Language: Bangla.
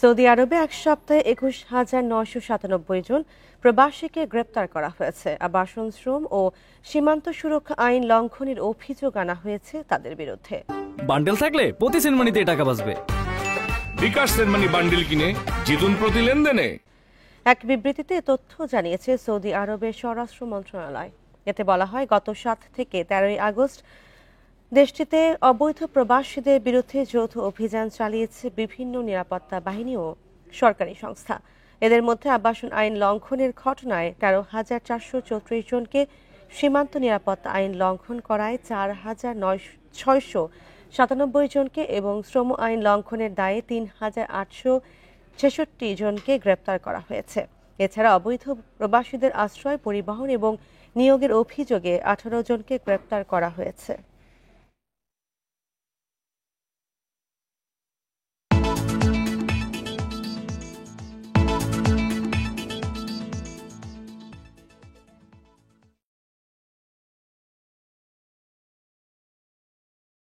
সৌদি আরবে এক সপ্তাহে ২১,৯৯৭ জন প্রবাসীকে গ্রেপ্তার করা হয়েছে। আবাসন শ্রম ও সীমান্ত সুরক্ষা আইন লঙ্ঘনের অভিযোগ আনা হয়েছে তাদের বিরুদ্ধে। বান্ডেল থাকলে প্রতি সেনমানিতে টাকা বাঁচবে। বিকাশ সেনমানি বান্ডেল কিনে জিতুন প্রতি লেনদেনে। এক বিবৃতিতে তথ্য জানিয়েছে সৌদি আরবের স্বরাষ্ট্র মন্ত্রণালয়। এতে বলা হয়, গত ৭ থেকে ১৩ আগস্ট দেশটিতে অবৈধ প্রবাসীদের বিরুদ্ধে যৌথ অভিযান চালিয়েছে বিভিন্ন নিরাপত্তা বাহিনী ও সরকারি সংস্থা। এদের মধ্যে আবাসন আইন লঙ্ঘনের ঘটনায় ১৩,৪৩৪ জনকে, সীমান্ত নিরাপত্তা আইন লঙ্ঘন করায় ৪,৬৯৭ জনকে এবং শ্রম আইন লঙ্ঘনের দায়ে ৩,৮৬৬ জনকে গ্রেপ্তার করা হয়েছে। এছাড়া অবৈধ প্রবাসীদের আশ্রয়, পরিবহন এবং নিয়োগের অভিযোগে ১৮ জনকে গ্রেপ্তার করা হয়েছে।